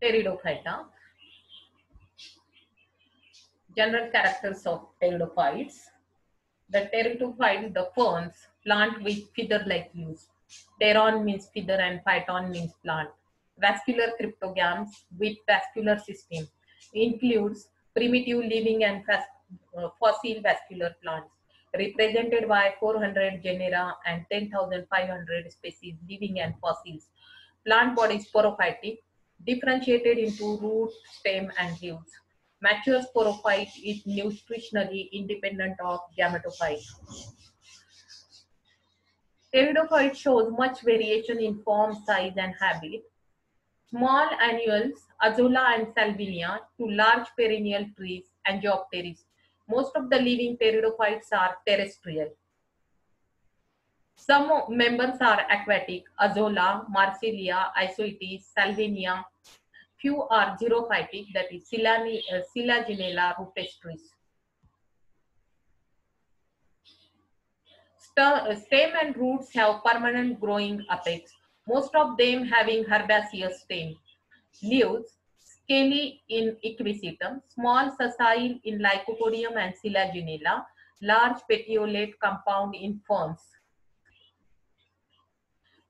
Pteridophyta. General characters of pteridophytes. The pteridophyte, the ferns, plant with feather-like leaves. Pteron means feather and phyton means plant. Vascular cryptogams with vascular system includes primitive living and fossil vascular plants, represented by 400 genera and 10,500 species living and fossils. Plant body sporophytic, differentiated into root, stem, and leaves. Mature sporophyte is nutritionally independent of gametophyte. Pteridophyte shows much variation in form, size, and habit. Small annuals, Azolla and Salvinia, to large perennial trees, Angiopteris. Most of the living pteridophytes are terrestrial. Some members are aquatic, Azolla, Marsilea, Isoetes, Salvinia. Few are xerophytic, that is Selaginella rupestris. Stem and roots have permanent growing apex, most of them having herbaceous stem. Leaves, scaly in Equisetum, small sessile in Lycopodium and Selaginella, large petiolate compound in ferns.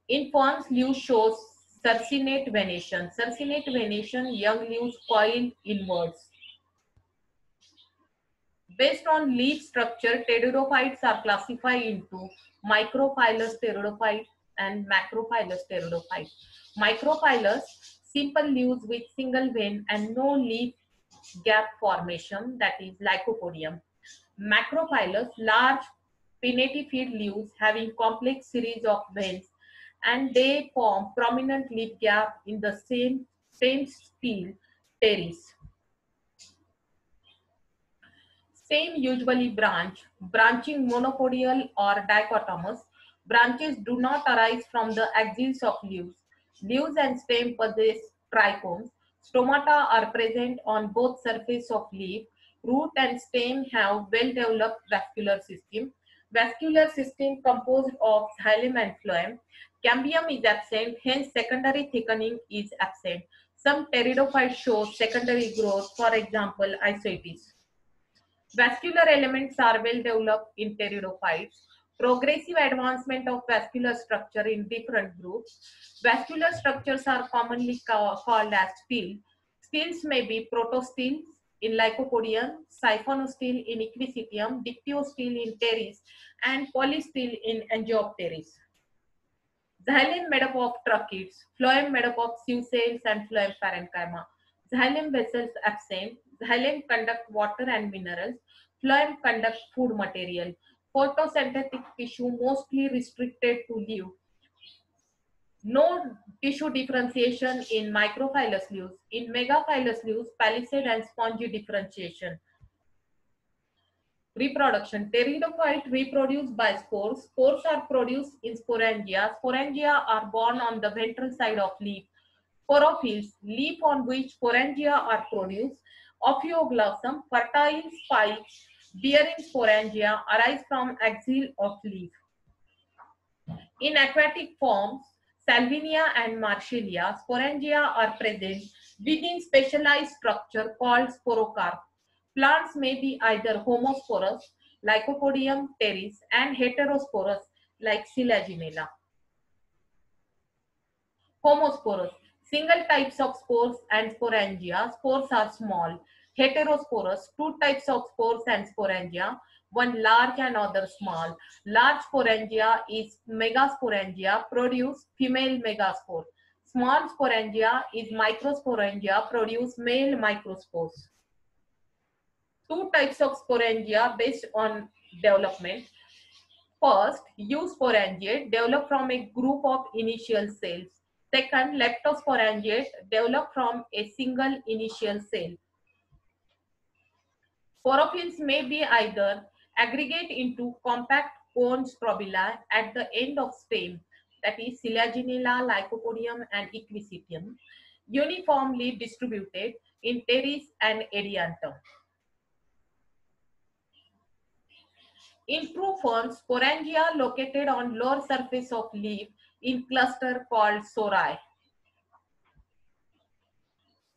In ferns, leaves shows circinate venation. Circinate venation, young leaves coil inwards. Based on leaf structure, pteridophytes are classified into microphylous pteridophyte and macrophylous pteridophyte. Microphylous, simple leaves with single vein and no leaf gap formation, that is Lycopodium. Macrophylous, large pinnatifid leaves having complex series of veins, and they form prominent leaf gap in the same stele, pteris. Stem usually branching monopodial or dichotomous. Branches do not arise from the axils of leaves. Leaves and stem possess trichomes. Stomata are present on both surfaces of leaf. Root and stem have well-developed vascular system. Vascular system composed of xylem and phloem. Cambium is absent, hence secondary thickening is absent. Some pteridophytes show secondary growth, for example, Isoetes. Vascular elements are well developed in pteridophytes. Progressive advancement of vascular structure in different groups. Vascular structures are commonly called as stele. Steles may be protosteles in Lycopodium, siphonostele in Equisetium, dictyostele in Pteris, and polystele in Angiopteris. Xylem made up of tracheids, phloem made up of sieve cells and phloem parenchyma. Xylem vessels absent. Xylem conduct water and minerals. Phloem conduct food material. Photosynthetic tissue mostly restricted to leaf. No tissue differentiation in microphylous leaves. In megaphylous leaves, palisade and spongy differentiation. Reproduction. Pteridophyte reproduce by spores. Spores are produced in sporangia. Sporangia are born on the ventral side of leaf. Sporophylls, leaf on which sporangia are produced. Ophioglossum, fertile spikes bearing sporangia arise from axil of leaf. In aquatic forms, Salvinia and Marsilea, sporangia are present within specialized structure called sporocarp. Plants may be either homosporous, Lycopodium pteris, and heterosporous, like Selaginella. Homosporous, single types of spores and sporangia. Spores are small. Heterosporous, two types of spores and sporangia, one large and other small. Large sporangia is megasporangia, produce female megaspore. Small sporangia is microsporangia, produce male microspores. Two types of sporangia based on development. First, eusporangiate, develop from a group of initial cells. Second, leptosporangiate, develop from a single initial cell. Sporophylls may be either aggregate into compact cone strobila at the end of stem, that is Selaginella, Lycopodium, and Equisetium, uniformly distributed in Pteris and Ediantum. In true ferns, sporangia located on lower surface of leaf in cluster called sori.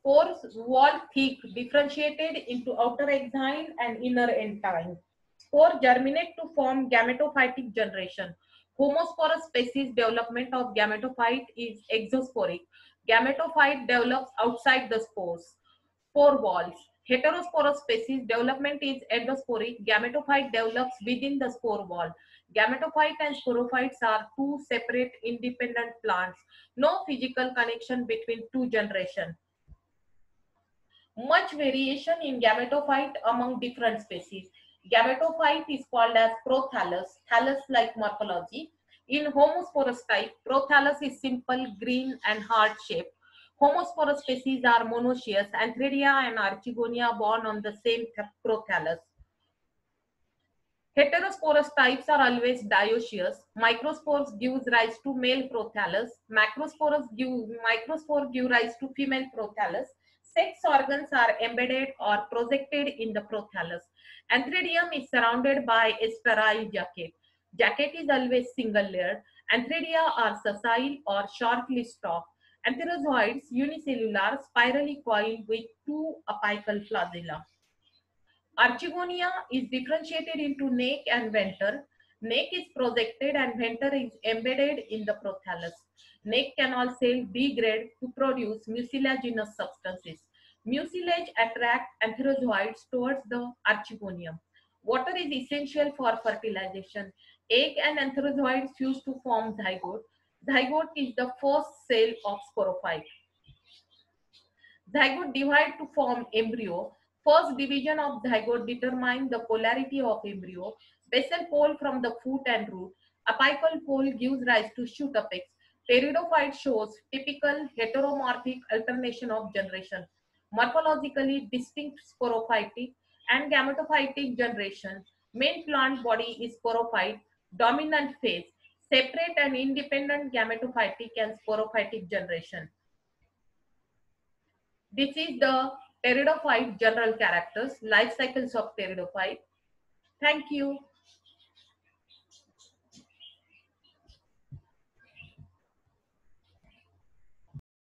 Spores wall thick, differentiated into outer exine and inner entine. Spore germinate to form gametophytic generation. Homosporous species development of gametophyte is exosporic. Gametophyte develops outside the spores. Spore walls. Heterosporous species development is endosporic. Gametophyte develops within the spore wall. Gametophyte and sporophytes are two separate independent plants. No physical connection between two generations. Much variation in gametophyte among different species. Gametophyte is called as prothallus, thallus-like morphology. In homosporous type, prothallus is simple, green and heart-shaped. Homosporous species are monoecious, Antheridia and Archegonia born on the same prothallus. Heterosporous types are always dioecious. Microspores gives rise to male prothallus. Microspore give rise to female prothallus. Sex organs are embedded or projected in the prothallus. Antheridium is surrounded by a sterile jacket. Jacket is always single layered. Antheridia are sessile or shortly stalked. Antherozoids unicellular, spirally coiled with two apical flagella. Archegonia is differentiated into neck and venter. Neck is projected and venter is embedded in the prothallus. Neck canal cell degrade to produce mucilaginous substances. Mucilage attract antherozoids towards the archegonium. Water is essential for fertilization. Egg and antherozoids fuse to form zygote. Zygote is the first cell of sporophyte. Zygote divide to form embryo. First division of zygote determines the polarity of embryo. Basal pole from the foot and root. Apical pole gives rise to shoot apex. Pteridophyte shows typical heteromorphic alternation of generation. Morphologically distinct sporophytic and gametophytic generation. Main plant body is sporophyte. Dominant phase. Separate and independent gametophytic and sporophytic generation. This is the pteridophyte general characters, life cycles of pteridophyte. Thank you.